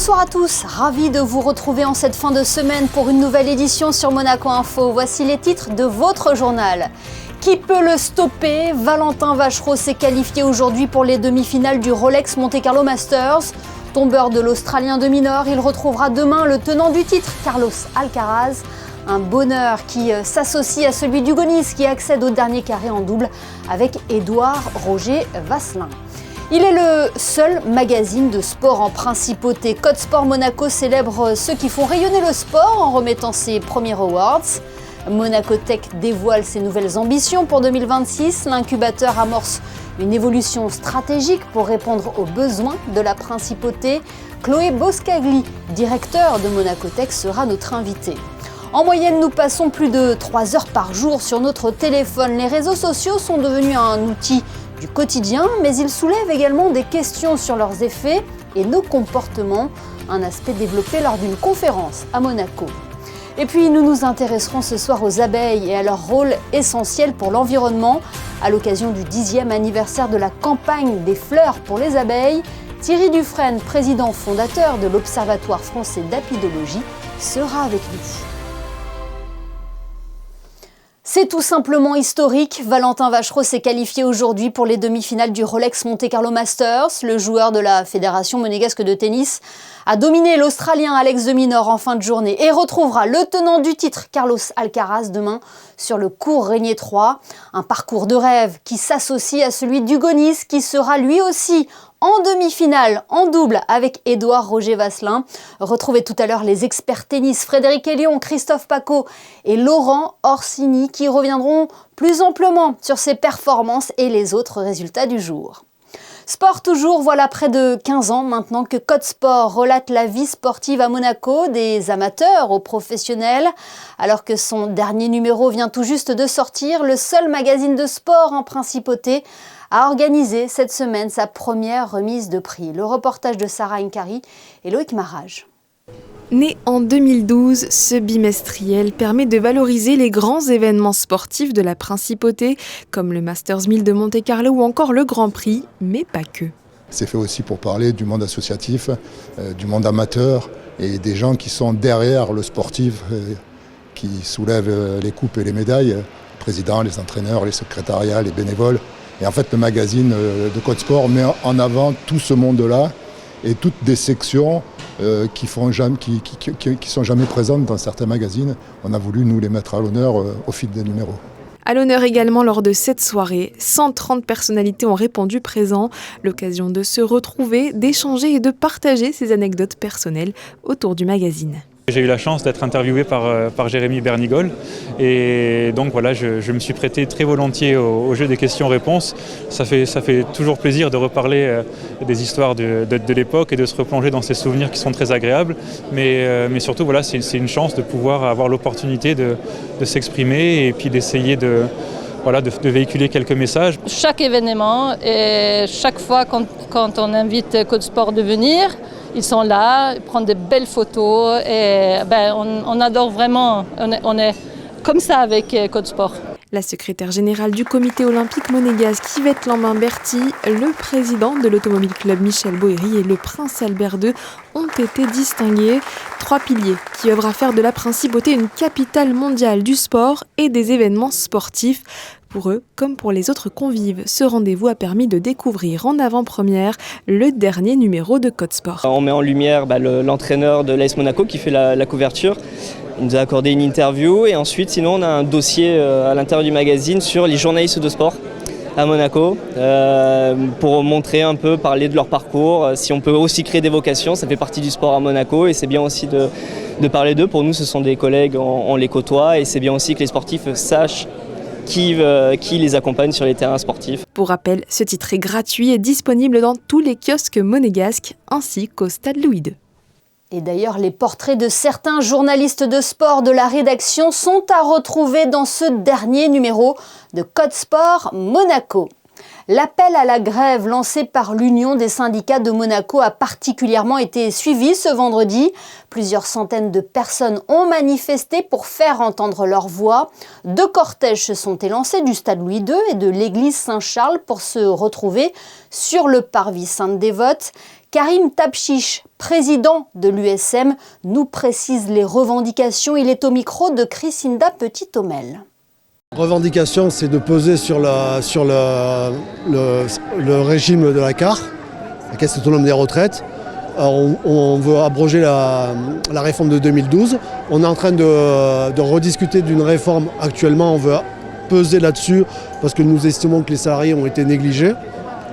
Bonsoir à tous, ravi de vous retrouver en cette fin de semaine pour une nouvelle édition sur Monaco Info. Voici les titres de votre journal. Qui peut le stopper? Valentin Vachereau s'est qualifié aujourd'hui pour les demi-finales du Rolex Monte Carlo Masters. Tombeur de l'Australien de Minor, il retrouvera demain le tenant du titre, Carlos Alcaraz. Un bonheur qui s'associe à celui d'Hugonis qui accède au dernier carré en double avec Édouard Roger Vasselin. Il est le seul magazine de sport en principauté. Code Sport Monaco célèbre ceux qui font rayonner le sport en remettant ses premiers awards. Monaco Tech dévoile ses nouvelles ambitions pour 2026. L'incubateur amorce une évolution stratégique pour répondre aux besoins de la principauté. Chloé Boscagli, directeur de Monaco Tech, sera notre invitée. En moyenne, nous passons plus de 3 heures par jour sur notre téléphone. Les réseaux sociaux sont devenus un outil du quotidien, mais ils soulèvent également des questions sur leurs effets et nos comportements, un aspect développé lors d'une conférence à Monaco. Et puis nous nous intéresserons ce soir aux abeilles et à leur rôle essentiel pour l'environnement. À l'occasion du 10e anniversaire de la campagne des fleurs pour les abeilles, Thierry Dufresne, président fondateur de l'Observatoire français d'apidologie, sera avec nous. C'est tout simplement historique. Valentin Vachereau s'est qualifié aujourd'hui pour les demi-finales du Rolex Monte Carlo Masters. Le joueur de la Fédération monégasque de tennis a dominé l'Australien Alex de Minor en fin de journée et retrouvera le tenant du titre, Carlos Alcaraz, demain sur le court Régnier 3. Un parcours de rêve qui s'associe à celui d'Hugonis qui sera lui aussi en demi-finale, en double avec Édouard Roger Vasselin. Retrouvez tout à l'heure les experts tennis Frédéric Hélion, Christophe Pacaud et Laurent Orsini qui reviendront plus amplement sur ses performances et les autres résultats du jour. Sport toujours, voilà près de 15 ans maintenant que Code Sport relate la vie sportive à Monaco, des amateurs aux professionnels. Alors que son dernier numéro vient tout juste de sortir, le seul magazine de sport en principauté a organisé cette semaine sa première remise de prix. Le reportage de Sarah Inkari et Loïc Marage. Né en 2012, ce bimestriel permet de valoriser les grands événements sportifs de la Principauté, comme le Masters 1000 de Monte-Carlo ou encore le Grand Prix, mais pas que. C'est fait aussi pour parler du monde associatif, du monde amateur et des gens qui sont derrière le sportif, qui soulèvent les coupes et les médailles, les présidents, les entraîneurs, les secrétariats, les bénévoles. Et en fait, le magazine de Code Sport met en avant tout ce monde-là et toutes des sections qui sont jamais présentes dans certains magazines. On a voulu nous les mettre à l'honneur au fil des numéros. À l'honneur également lors de cette soirée, 130 personnalités ont répondu présent. L'occasion de se retrouver, d'échanger et de partager ces anecdotes personnelles autour du magazine. J'ai eu la chance d'être interviewé par Jérémy Bernigol et donc voilà, je me suis prêté très volontiers au jeu des questions-réponses. Ça fait toujours plaisir de reparler des histoires de l'époque et de se replonger dans ces souvenirs qui sont très agréables. Mais surtout, voilà, c'est une chance de pouvoir avoir l'opportunité de s'exprimer et puis d'essayer de véhiculer quelques messages. Chaque événement et chaque fois quand on invite Code Sport de venir, ils sont là, ils prennent de belles photos et on adore vraiment, on est comme ça avec Code Sport. La secrétaire générale du comité olympique monégasque Yvette Lambin-Berty, le président de l'Automobile Club Michel Boéry et le prince Albert II ont été distingués. 3 piliers qui œuvrent à faire de la Principauté une capitale mondiale du sport et des événements sportifs. Pour eux, comme pour les autres convives, ce rendez-vous a permis de découvrir en avant-première le dernier numéro de Code Sport. On met en lumière l'entraîneur de l'AS Monaco qui fait la couverture. Il nous a accordé une interview et ensuite, sinon, on a un dossier à l'intérieur du magazine sur les journalistes de sport à Monaco pour montrer un peu, parler de leur parcours. Si on peut aussi créer des vocations, ça fait partie du sport à Monaco et c'est bien aussi de parler d'eux. Pour nous, ce sont des collègues, on les côtoie et c'est bien aussi que les sportifs sachent qui les accompagne sur les terrains sportifs. Pour rappel, ce titre est gratuit et disponible dans tous les kiosques monégasques ainsi qu'au stade Louis II. Et d'ailleurs, les portraits de certains journalistes de sport de la rédaction sont à retrouver dans ce dernier numéro de Code Sport Monaco. L'appel à la grève lancé par l'Union des syndicats de Monaco a particulièrement été suivi ce vendredi. Plusieurs centaines de personnes ont manifesté pour faire entendre leur voix. 2 cortèges se sont élancés du stade Louis II et de l'église Saint-Charles pour se retrouver sur le parvis Sainte-Dévote. Karim Tabchiche, président de l'USM, nous précise les revendications. Il est au micro de Chrisinda Petit-Omel. Revendication, c'est de peser sur le régime de la CAR, la Caisse autonome des retraites. On veut abroger la réforme de 2012. On est en train de rediscuter d'une réforme actuellement. On veut peser là-dessus parce que nous estimons que les salariés ont été négligés.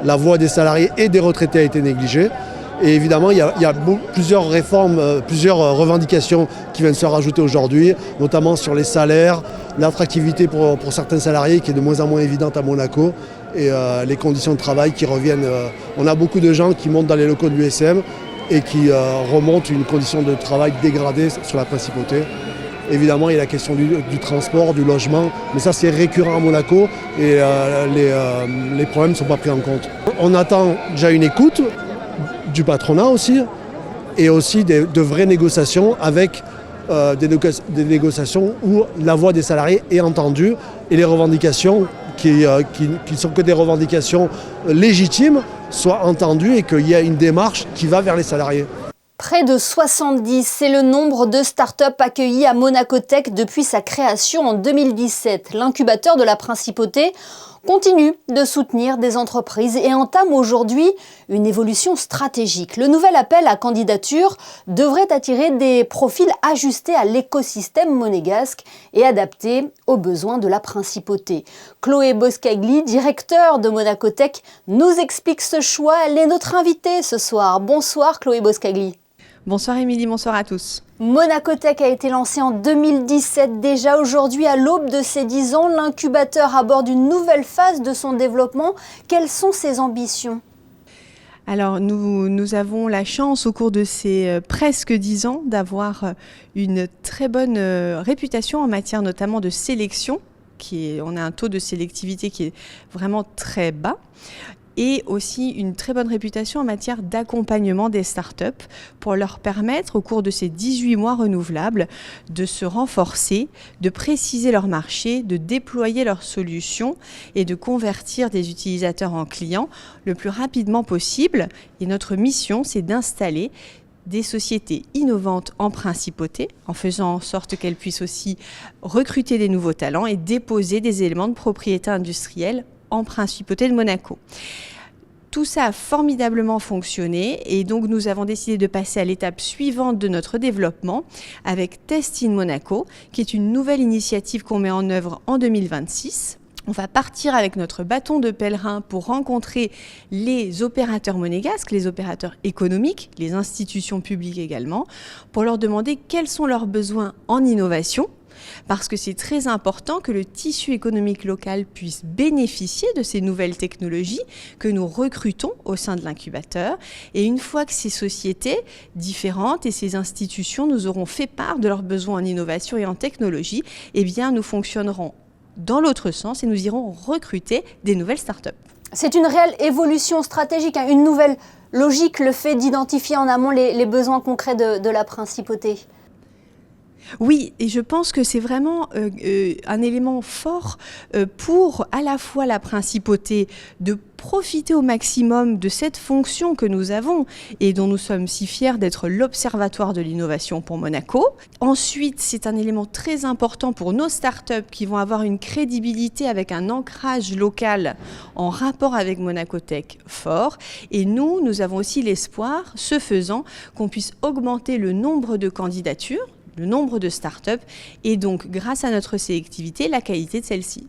La voix des salariés et des retraités a été négligée. Et évidemment, il y a plusieurs réformes, plusieurs revendications qui viennent se rajouter aujourd'hui, notamment sur les salaires, l'attractivité pour certains salariés qui est de moins en moins évidente à Monaco et les conditions de travail qui reviennent. On a beaucoup de gens qui montent dans les locaux de l'USM et qui remontent une condition de travail dégradée sur la principauté. Évidemment, il y a la question du transport, du logement, mais ça c'est récurrent à Monaco et les problèmes ne sont pas pris en compte. On attend déjà une écoute du patronat aussi, et aussi de vraies négociations avec des négociations où la voix des salariés est entendue et les revendications qui sont que des revendications légitimes soient entendues et qu'il y a une démarche qui va vers les salariés. Près de 70, c'est le nombre de start-up accueillis à Monaco Tech depuis sa création en 2017. L'incubateur de la Principauté continue de soutenir des entreprises et entame aujourd'hui une évolution stratégique. Le nouvel appel à candidature devrait attirer des profils ajustés à l'écosystème monégasque et adaptés aux besoins de la Principauté. Chloé Boscagli, directeur de Monaco Tech, nous explique ce choix. Elle est notre invitée ce soir. Bonsoir Chloé Boscagli. Bonsoir Émilie, bonsoir à tous. Monaco Tech a été lancé en 2017. Déjà aujourd'hui, à l'aube de ses 10 ans, l'incubateur aborde une nouvelle phase de son développement. Quelles sont ses ambitions ? Alors nous avons la chance au cours de ces presque 10 ans d'avoir une très bonne réputation en matière notamment de sélection. On a un taux de sélectivité qui est vraiment très bas. Et aussi une très bonne réputation en matière d'accompagnement des startups pour leur permettre, au cours de ces 18 mois renouvelables, de se renforcer, de préciser leur marché, de déployer leurs solutions et de convertir des utilisateurs en clients le plus rapidement possible. Et notre mission, c'est d'installer des sociétés innovantes en Principauté, en faisant en sorte qu'elles puissent aussi recruter des nouveaux talents et déposer des éléments de propriété industrielle en Principauté de Monaco. Tout ça a formidablement fonctionné et donc nous avons décidé de passer à l'étape suivante de notre développement avec Test in Monaco, qui est une nouvelle initiative qu'on met en œuvre en 2026. On va partir avec notre bâton de pèlerin pour rencontrer les opérateurs monégasques, les opérateurs économiques, les institutions publiques également, pour leur demander quels sont leurs besoins en innovation, parce que c'est très important que le tissu économique local puisse bénéficier de ces nouvelles technologies que nous recrutons au sein de l'incubateur. Et une fois que ces sociétés différentes et ces institutions nous auront fait part de leurs besoins en innovation et en technologie, eh bien nous fonctionnerons dans l'autre sens et nous irons recruter des nouvelles startups. C'est une réelle évolution stratégique, une nouvelle logique, le fait d'identifier en amont les besoins concrets de la Principauté. Oui, et je pense que c'est vraiment un élément fort pour à la fois la Principauté de profiter au maximum de cette fonction que nous avons et dont nous sommes si fiers d'être l'observatoire de l'innovation pour Monaco. Ensuite, c'est un élément très important pour nos startups qui vont avoir une crédibilité avec un ancrage local en rapport avec Monaco Tech fort. Et nous avons aussi l'espoir, ce faisant, qu'on puisse augmenter le nombre de candidatures, le nombre de startups et donc, grâce à notre sélectivité, la qualité de celle-ci.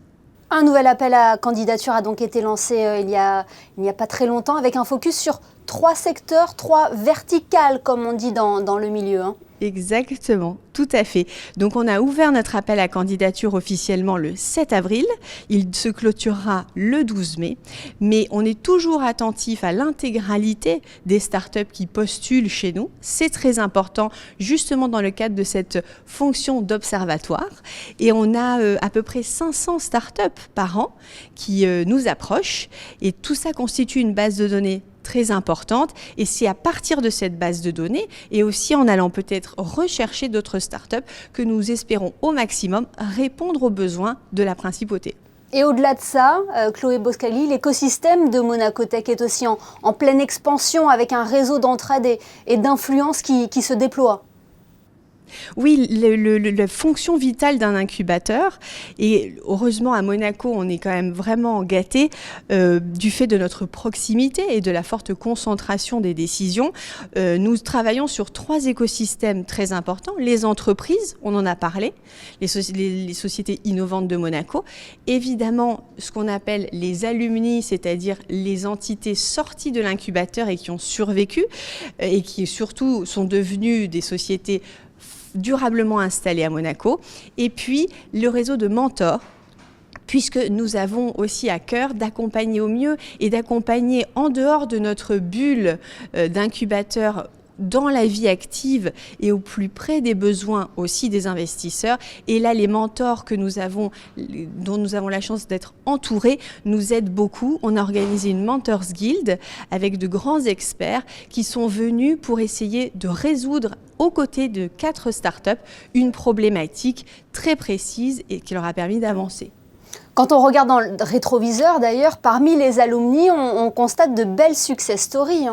Un nouvel appel à candidature a donc été lancé il n'y a pas très longtemps avec un focus sur 3 secteurs, 3 verticales comme on dit dans le milieu. Exactement, tout à fait. Donc on a ouvert notre appel à candidature officiellement le 7 avril. Il se clôturera le 12 mai. Mais on est toujours attentif à l'intégralité des startups qui postulent chez nous. C'est très important justement dans le cadre de cette fonction d'observatoire. Et on a à peu près 500 startups par an qui nous approchent. Et tout ça constitue une base de données très importante et c'est à partir de cette base de données et aussi en allant peut-être rechercher d'autres startups que nous espérons au maximum répondre aux besoins de la Principauté. Et au-delà de ça, Chloé Boscagli, l'écosystème de Monaco Tech est aussi en pleine expansion avec un réseau d'entraide et d'influence qui se déploie. Oui, la fonction vitale d'un incubateur, et heureusement à Monaco, on est quand même vraiment gâté du fait de notre proximité et de la forte concentration des décisions. Nous travaillons sur 3 écosystèmes très importants. Les entreprises, on en a parlé, les sociétés innovantes de Monaco. Évidemment, ce qu'on appelle les alumni, c'est-à-dire les entités sorties de l'incubateur et qui ont survécu et qui surtout sont devenues des sociétés durablement installés à Monaco, et puis le réseau de mentors, puisque nous avons aussi à cœur d'accompagner au mieux et d'accompagner en dehors de notre bulle d'incubateur dans la vie active et au plus près des besoins aussi des investisseurs. Et là, les mentors que nous avons, dont nous avons la chance d'être entourés, nous aident beaucoup. On a organisé une Mentors Guild avec de grands experts qui sont venus pour essayer de résoudre aux côtés de 4 startups une problématique très précise et qui leur a permis d'avancer. Quand on regarde dans le rétroviseur, d'ailleurs, parmi les alumni, on constate de belles success stories.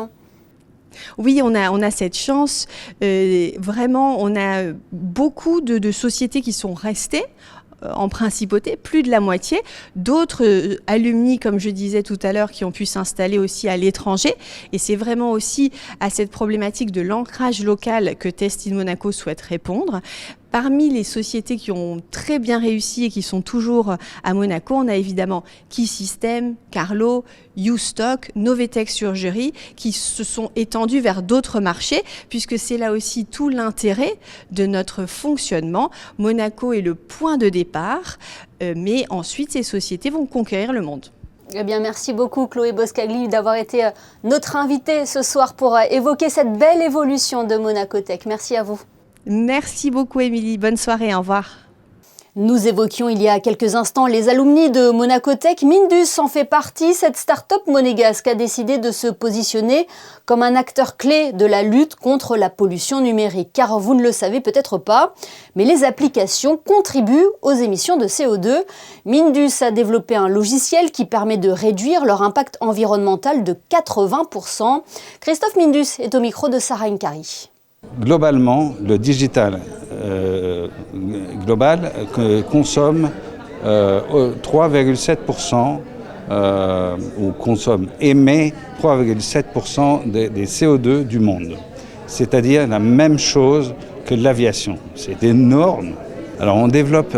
Oui, on a cette chance. Vraiment, on a beaucoup de sociétés qui sont restées en principauté, plus de la moitié. D'autres alumni, comme je disais tout à l'heure, qui ont pu s'installer aussi à l'étranger. Et c'est vraiment aussi à cette problématique de l'ancrage local que Test in Monaco souhaite répondre. Parmi les sociétés qui ont très bien réussi et qui sont toujours à Monaco, on a évidemment Keysystem, Carlo, Ustock, Novetech Surgery qui se sont étendus vers d'autres marchés puisque c'est là aussi tout l'intérêt de notre fonctionnement. Monaco est le point de départ, mais ensuite ces sociétés vont conquérir le monde. Eh bien, merci beaucoup Chloé Boscagli d'avoir été notre invitée ce soir pour évoquer cette belle évolution de Monaco Tech. Merci à vous. Merci beaucoup Émilie, bonne soirée, au revoir. Nous évoquions il y a quelques instants les alumni de Monaco Tech. Mindus en fait partie. Cette start-up monégasque a décidé de se positionner comme un acteur clé de la lutte contre la pollution numérique. Car vous ne le savez peut-être pas, mais les applications contribuent aux émissions de CO2. Mindus a développé un logiciel qui permet de réduire leur impact environnemental de 80%. Christophe Mindus est au micro de Sarah Nkari. Globalement, le digital global consomme 3,7% émet 3,7% des CO2 du monde. C'est-à-dire la même chose que l'aviation. C'est énorme. Alors on développe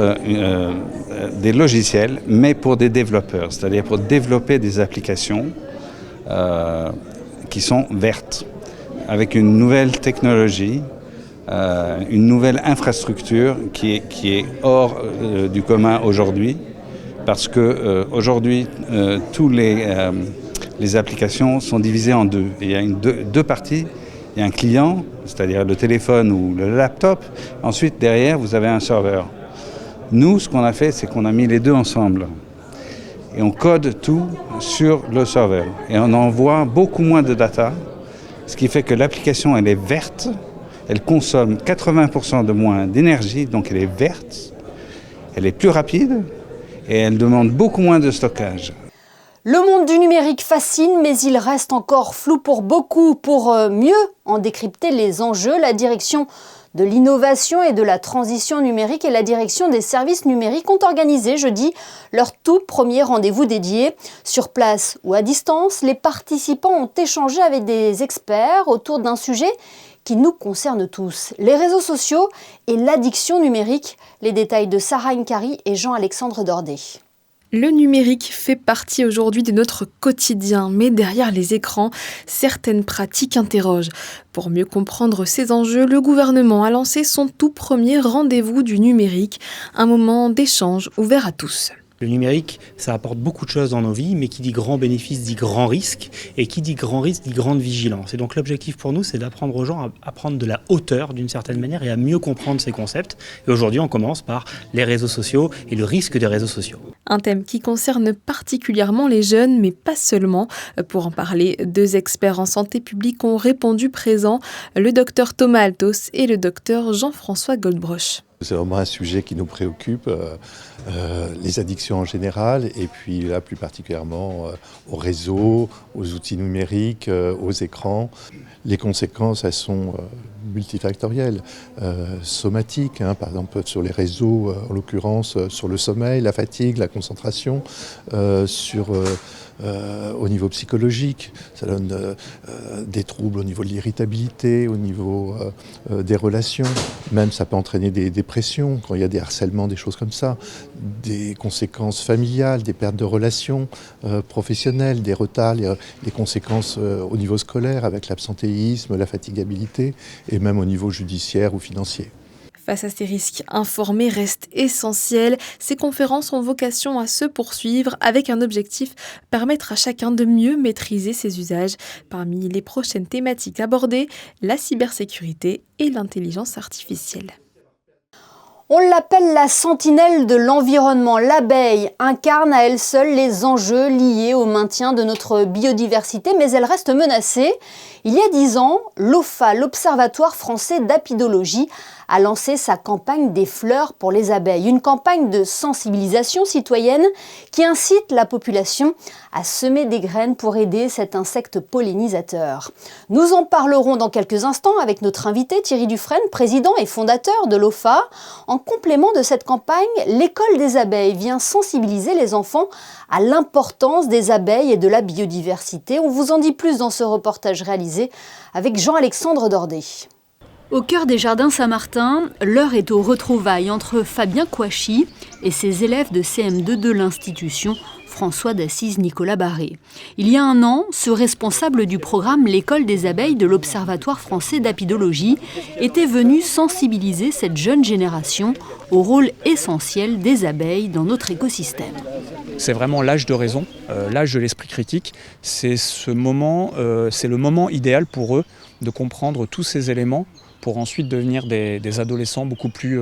des logiciels, mais pour des développeurs, c'est-à-dire pour développer des applications qui sont vertes, avec une nouvelle technologie, une nouvelle infrastructure qui est hors du commun aujourd'hui, parce que aujourd'hui tous les applications sont divisées en deux. Il y a deux parties. Il y a un client, c'est-à-dire le téléphone ou le laptop. Ensuite, derrière, vous avez un serveur. Nous, ce qu'on a fait, c'est qu'on a mis les deux ensemble. Et on code tout sur le serveur. Et on envoie beaucoup moins de data. Ce qui fait que l'application, elle est verte, elle consomme 80% de moins d'énergie, donc elle est verte, elle est plus rapide et elle demande beaucoup moins de stockage. Le monde du numérique fascine, mais il reste encore flou pour beaucoup. Pour mieux en décrypter les enjeux, la direction de l'innovation et de la transition numérique et la direction des services numériques ont organisé jeudi leur tout premier rendez-vous dédié. Sur place ou à distance, les participants ont échangé avec des experts autour d'un sujet qui nous concerne tous, les réseaux sociaux et l'addiction numérique. Les détails de Sarah Nkari et Jean-Alexandre Dordet. Le numérique fait partie aujourd'hui de notre quotidien, mais derrière les écrans, certaines pratiques interrogent. Pour mieux comprendre ces enjeux, le gouvernement a lancé son tout premier rendez-vous du numérique, un moment d'échange ouvert à tous. Le numérique, ça apporte beaucoup de choses dans nos vies, mais qui dit grand bénéfice dit grand risque, et qui dit grand risque dit grande vigilance. Et donc l'objectif pour nous, c'est d'apprendre aux gens à prendre de la hauteur d'une certaine manière et à mieux comprendre ces concepts. Et aujourd'hui, on commence par les réseaux sociaux et le risque des réseaux sociaux. Un thème qui concerne particulièrement les jeunes, mais pas seulement. Pour en parler, 2 experts en santé publique ont répondu présents, le docteur Thomas Altos et le docteur Jean-François Goldbroch. C'est vraiment un sujet qui nous préoccupe, les addictions en général, et puis là plus particulièrement aux réseaux, aux outils numériques, aux écrans. Les conséquences, elles sont multifactorielles, somatiques, par exemple sur les réseaux, en l'occurrence sur le sommeil, la fatigue, la concentration, au niveau psychologique, ça donne des troubles au niveau de l'irritabilité, au niveau des relations, même ça peut entraîner des dépressions quand il y a des harcèlements, des choses comme ça, des conséquences familiales, des pertes de relations professionnelles, des retards, les conséquences au niveau scolaire avec l'absentéisme, la fatigabilité et même au niveau judiciaire ou financier. Face à ces risques, informer reste essentiel. Ces conférences ont vocation à se poursuivre avec un objectif, permettre à chacun de mieux maîtriser ses usages. Parmi les prochaines thématiques abordées, la cybersécurité et l'intelligence artificielle. On l'appelle la sentinelle de l'environnement. L'abeille incarne à elle seule les enjeux liés au maintien de notre biodiversité, mais elle reste menacée. Il y a 10 ans, l'OFA, l'Observatoire français d'apidologie, a lancé sa campagne des fleurs pour les abeilles. Une campagne de sensibilisation citoyenne qui incite la population à semer des graines pour aider cet insecte pollinisateur. Nous en parlerons dans quelques instants avec notre invité Thierry Dufresne, président et fondateur de l'OFA. En complément de cette campagne, l'école des abeilles vient sensibiliser les enfants à l'importance des abeilles et de la biodiversité. On vous en dit plus dans ce reportage réalisé avec Jean-Alexandre Dordet. Au cœur des jardins Saint-Martin, l'heure est aux retrouvailles entre Fabien Kouachi et ses élèves de CM2 de l'institution François d'Assise Nicolas Barré. Il y a un an, ce responsable du programme L'école des abeilles de l'Observatoire français d'apidologie était venu sensibiliser cette jeune génération au rôle essentiel des abeilles dans notre écosystème. C'est vraiment l'âge de raison, l'âge de l'esprit critique. C'est le moment idéal pour eux de comprendre tous ces éléments pour ensuite devenir des adolescents beaucoup plus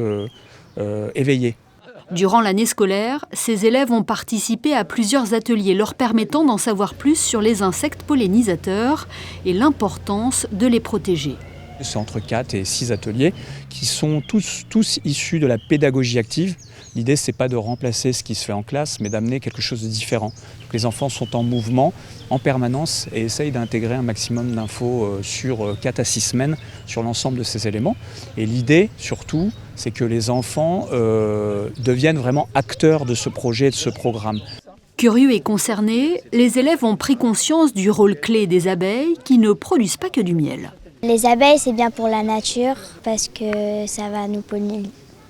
éveillés. Durant l'année scolaire, ces élèves ont participé à plusieurs ateliers leur permettant d'en savoir plus sur les insectes pollinisateurs et l'importance de les protéger. C'est entre 4 et 6 ateliers qui sont tous issus de la pédagogie active. L'idée, c'est pas de remplacer ce qui se fait en classe, mais d'amener quelque chose de différent. Donc, les enfants sont en mouvement en permanence et essayent d'intégrer un maximum d'infos sur 4 à 6 semaines sur l'ensemble de ces éléments. Et l'idée, surtout, c'est que les enfants deviennent vraiment acteurs de ce projet, de ce programme. Curieux et concernés, les élèves ont pris conscience du rôle clé des abeilles qui ne produisent pas que du miel. Les abeilles, c'est bien pour la nature parce que ça va nous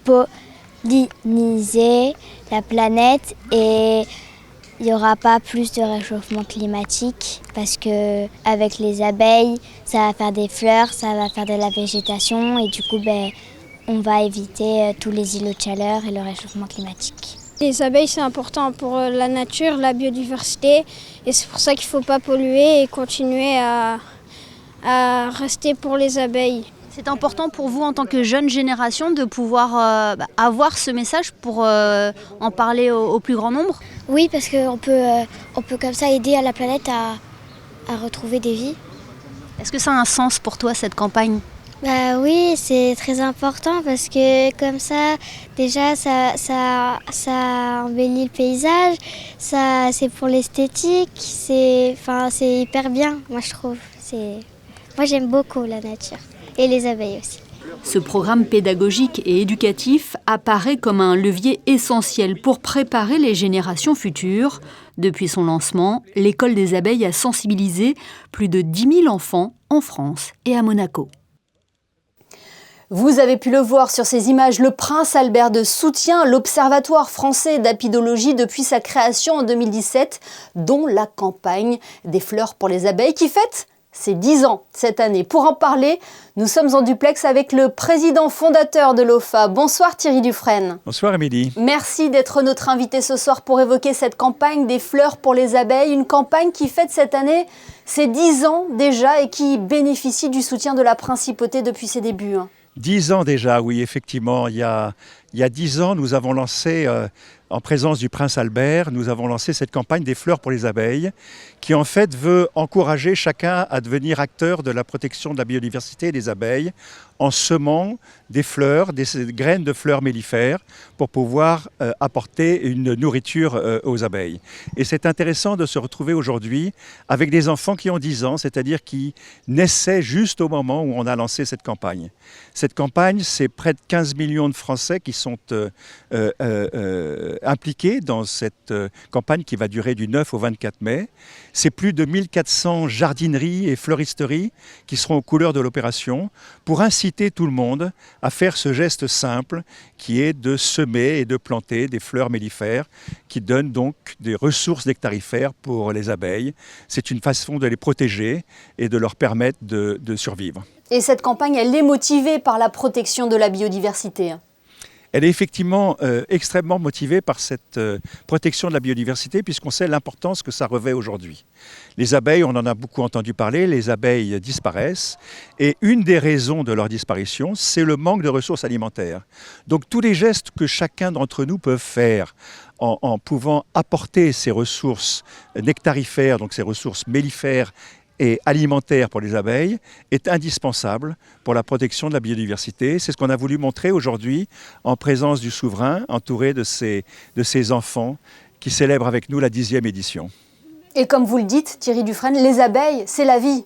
polliniser la planète et il n'y aura pas plus de réchauffement climatique parce que avec les abeilles, ça va faire des fleurs, ça va faire de la végétation et du coup, on va éviter tous les îlots de chaleur et le réchauffement climatique. Les abeilles, c'est important pour la nature, la biodiversité et c'est pour ça qu'il ne faut pas polluer et continuer à rester pour les abeilles. C'est important pour vous en tant que jeune génération de pouvoir avoir ce message pour en parler au plus grand nombre ? Oui, parce qu'on peut comme ça aider à la planète à retrouver des vies. Est-ce que ça a un sens pour toi cette campagne ? Oui, c'est très important parce que comme ça, déjà, ça embellit le paysage, c'est pour l'esthétique, c'est hyper bien, moi je trouve. Moi j'aime beaucoup la nature et les abeilles aussi. Ce programme pédagogique et éducatif apparaît comme un levier essentiel pour préparer les générations futures. Depuis son lancement, l'école des abeilles a sensibilisé plus de 10 000 enfants en France et à Monaco. Vous avez pu le voir sur ces images, le prince Albert II soutient l'Observatoire français d'apidologie depuis sa création en 2017, dont la campagne des fleurs pour les abeilles qui fête ses 10 ans cette année. Pour en parler, nous sommes en duplex avec le président fondateur de l'OFA. Bonsoir Thierry Dufresne. Bonsoir Émilie. Merci d'être notre invité ce soir pour évoquer cette campagne des fleurs pour les abeilles. Une campagne qui fête cette année ses 10 ans déjà et qui bénéficie du soutien de la principauté depuis ses débuts. 10 ans déjà, oui, effectivement. Il y a 10 ans, nous avons lancé, en présence du prince Albert, nous avons lancé cette campagne des fleurs pour les abeilles, qui en fait veut encourager chacun à devenir acteur de la protection de la biodiversité des abeilles, en semant des fleurs, des graines de fleurs mellifères pour pouvoir apporter une nourriture aux abeilles. Et c'est intéressant de se retrouver aujourd'hui avec des enfants qui ont 10 ans, c'est-à-dire qui naissaient juste au moment où on a lancé cette campagne. Cette campagne, c'est près de 15 millions de Français qui sont impliqués dans cette campagne qui va durer du 9 au 24 mai. C'est plus de 1400 jardineries et fleuristeries qui seront aux couleurs de l'opération pour inciter tout le monde à faire ce geste simple qui est de semer et de planter des fleurs mellifères qui donnent donc des ressources nectarifères pour les abeilles. C'est une façon de les protéger et de leur permettre de survivre. Et cette campagne, elle est motivée par la protection de la biodiversité. Elle est effectivement extrêmement motivée par cette protection de la biodiversité puisqu'on sait l'importance que ça revêt aujourd'hui. Les abeilles, on en a beaucoup entendu parler, les abeilles disparaissent et une des raisons de leur disparition, c'est le manque de ressources alimentaires. Donc tous les gestes que chacun d'entre nous peut faire en pouvant apporter ces ressources nectarifères, donc ces ressources mellifères et alimentaire pour les abeilles est indispensable pour la protection de la biodiversité. C'est ce qu'on a voulu montrer aujourd'hui en présence du souverain, entouré de ses enfants qui célèbrent avec nous la 10e édition. Et comme vous le dites, Thierry Dufresne, les abeilles, c'est la vie.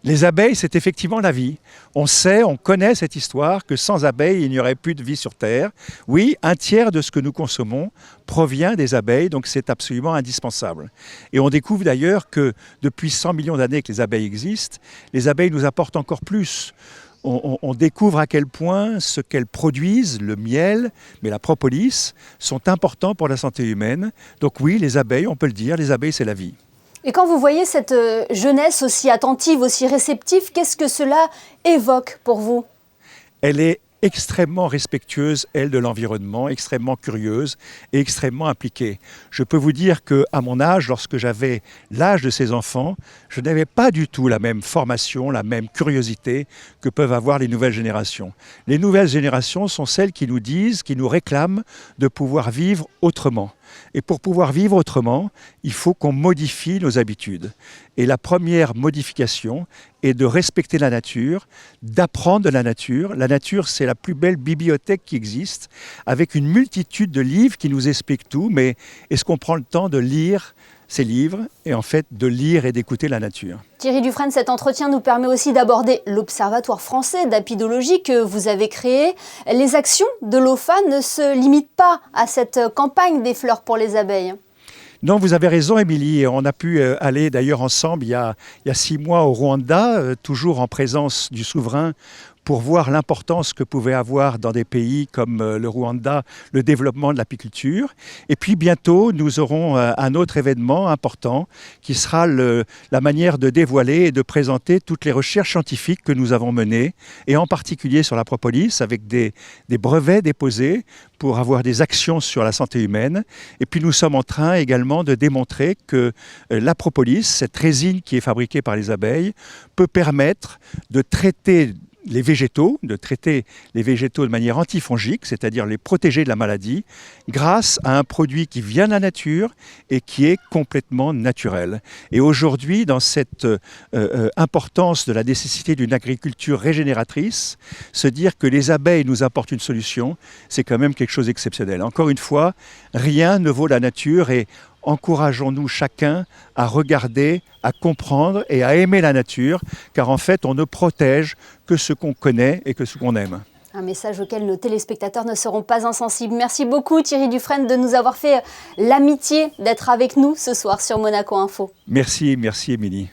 Les abeilles, c'est effectivement la vie. On sait, on connaît cette histoire que sans abeilles, il n'y aurait plus de vie sur Terre. Oui, 1/3 de ce que nous consommons provient des abeilles, donc c'est absolument indispensable. Et on découvre d'ailleurs que depuis 100 millions d'années que les abeilles existent, les abeilles nous apportent encore plus. On découvre à quel point ce qu'elles produisent, le miel, mais la propolis, sont importants pour la santé humaine. Donc oui, les abeilles, on peut le dire, les abeilles, c'est la vie. Et quand vous voyez cette jeunesse aussi attentive, aussi réceptive, qu'est-ce que cela évoque pour vous ? Elle est extrêmement respectueuse, elle, de l'environnement, extrêmement curieuse et extrêmement impliquée. Je peux vous dire qu'à mon âge, lorsque j'avais l'âge de ces enfants, je n'avais pas du tout la même formation, la même curiosité que peuvent avoir les nouvelles générations. Les nouvelles générations sont celles qui nous disent, qui nous réclament de pouvoir vivre autrement. Et pour pouvoir vivre autrement, il faut qu'on modifie nos habitudes. Et la première modification est de respecter la nature, d'apprendre de la nature. La nature, c'est la plus belle bibliothèque qui existe, avec une multitude de livres qui nous expliquent tout. Mais est-ce qu'on prend le temps de lire ces livres et en fait de lire et d'écouter la nature? Thierry Dufresne, cet entretien nous permet aussi d'aborder l'Observatoire français d'apidologie que vous avez créé. Les actions de l'OFA ne se limitent pas à cette campagne des fleurs pour les abeilles. Non, vous avez raison, Émilie. On a pu aller d'ailleurs ensemble il y a 6 mois au Rwanda, toujours en présence du souverain, pour voir l'importance que pouvait avoir dans des pays comme le Rwanda le développement de l'apiculture. Et puis bientôt, nous aurons un autre événement important qui sera la manière de dévoiler et de présenter toutes les recherches scientifiques que nous avons menées, et en particulier sur la propolis, avec des brevets déposés pour avoir des actions sur la santé humaine. Et puis nous sommes en train également de démontrer que la propolis, cette résine qui est fabriquée par les abeilles, peut permettre de traiter de manière antifongique, c'est-à-dire les protéger de la maladie, grâce à un produit qui vient de la nature et qui est complètement naturel. Et aujourd'hui, dans cette importance de la nécessité d'une agriculture régénératrice, se dire que les abeilles nous apportent une solution, c'est quand même quelque chose d'exceptionnel. Encore une fois, rien ne vaut la nature et encourageons-nous chacun à regarder, à comprendre et à aimer la nature, car en fait, on ne protège que ce qu'on connaît et que ce qu'on aime. Un message auquel nos téléspectateurs ne seront pas insensibles. Merci beaucoup Thierry Dufresne de nous avoir fait l'amitié d'être avec nous ce soir sur Monaco Info. Merci Émilie.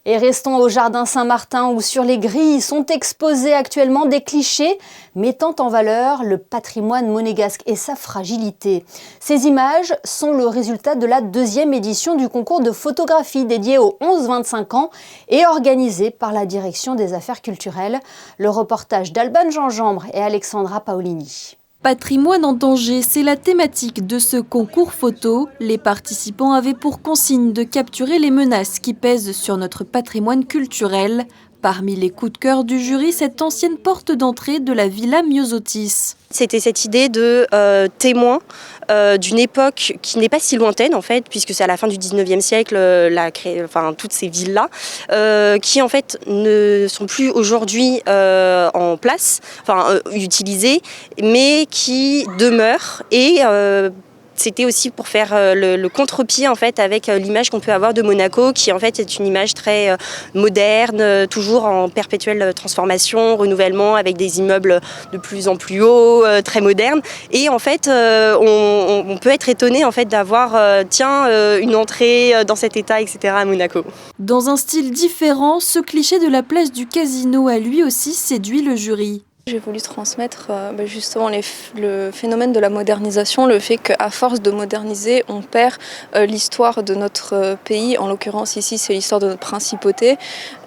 Et restons au Jardin Saint-Martin où sur les grilles sont exposés actuellement des clichés mettant en valeur le patrimoine monégasque et sa fragilité. Ces images sont le résultat de la 2e édition du concours de photographie dédié aux 11-25 ans et organisé par la Direction des Affaires culturelles. Le reportage d'Alban Gingembre et Alexandra Paolini. Patrimoine en danger, c'est la thématique de ce concours photo. Les participants avaient pour consigne de capturer les menaces qui pèsent sur notre patrimoine culturel. Parmi les coups de cœur du jury, cette ancienne porte d'entrée de la Villa Myosotis. C'était cette idée de témoin d'une époque qui n'est pas si lointaine en fait, puisque c'est à la fin du 19e siècle, toutes ces villes-là, qui en fait ne sont plus aujourd'hui en place, utilisées, mais qui demeurent et c'était aussi pour faire le contre-pied en fait avec l'image qu'on peut avoir de Monaco, qui en fait est une image très moderne, toujours en perpétuelle transformation, renouvellement, avec des immeubles de plus en plus hauts, très modernes. Et en fait, on peut être étonné en fait d'avoir une entrée dans cet état, etc. à Monaco. Dans un style différent, ce cliché de la place du casino a lui aussi séduit le jury. J'ai voulu transmettre justement le phénomène de la modernisation, le fait qu'à force de moderniser, on perd l'histoire de notre pays. En l'occurrence ici, c'est l'histoire de notre principauté.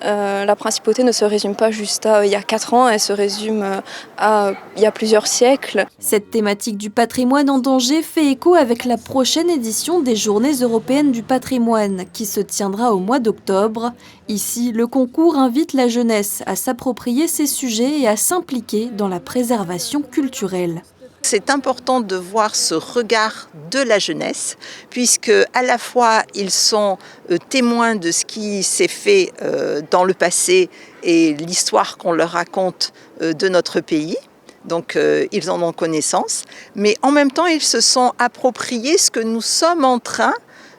La principauté ne se résume pas juste à il y a 4 ans, elle se résume à il y a plusieurs siècles. Cette thématique du patrimoine en danger fait écho avec la prochaine édition des Journées européennes du patrimoine, qui se tiendra au mois d'octobre. Ici, le concours invite la jeunesse à s'approprier ces sujets et à s'impliquer dans la préservation culturelle. C'est important de voir ce regard de la jeunesse, puisque à la fois ils sont témoins de ce qui s'est fait dans le passé et l'histoire qu'on leur raconte de notre pays. Donc ils en ont connaissance, mais en même temps ils se sont appropriés ce que nous sommes en train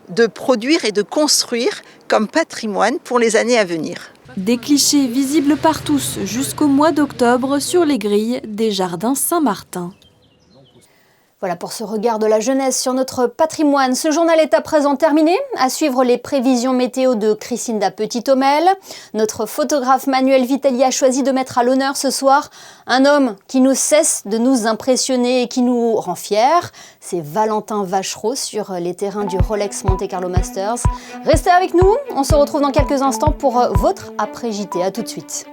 de produire et de construire comme patrimoine pour les années à venir. Des clichés visibles par tous jusqu'au mois d'octobre sur les grilles des Jardins Saint-Martin. Voilà pour ce regard de la jeunesse sur notre patrimoine. Ce journal est à présent terminé. À suivre les prévisions météo de Christinda Petit-Homel. Notre photographe Manuel Vitali a choisi de mettre à l'honneur ce soir un homme qui ne cesse de nous impressionner et qui nous rend fiers. C'est Valentin Vachereau sur les terrains du Rolex Monte Carlo Masters. Restez avec nous, on se retrouve dans quelques instants pour votre après-JT. À tout de suite.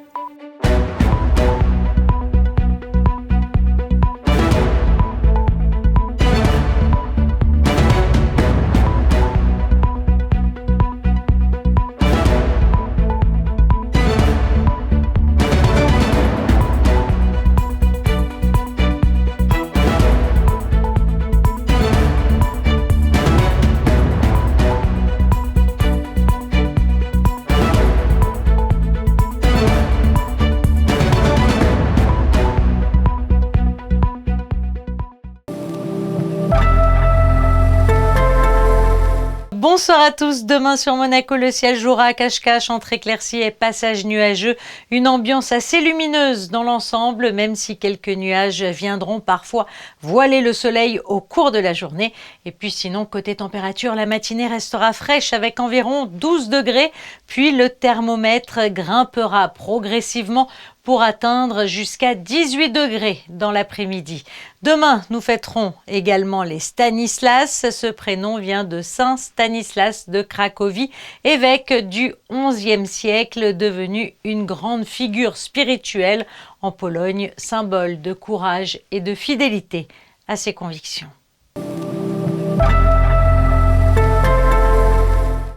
Bonsoir à tous. Demain sur Monaco, le ciel jouera à cache-cache entre éclaircies et passages nuageux. Une ambiance assez lumineuse dans l'ensemble, même si quelques nuages viendront parfois voiler le soleil au cours de la journée. Et puis sinon, côté température, la matinée restera fraîche avec environ 12 degrés. Puis le thermomètre grimpera progressivement pour atteindre jusqu'à 18 degrés dans l'après-midi. Demain, nous fêterons également les Stanislas. Ce prénom vient de Saint Stanislas de Cracovie, évêque du XIe siècle, devenu une grande figure spirituelle en Pologne, symbole de courage et de fidélité à ses convictions.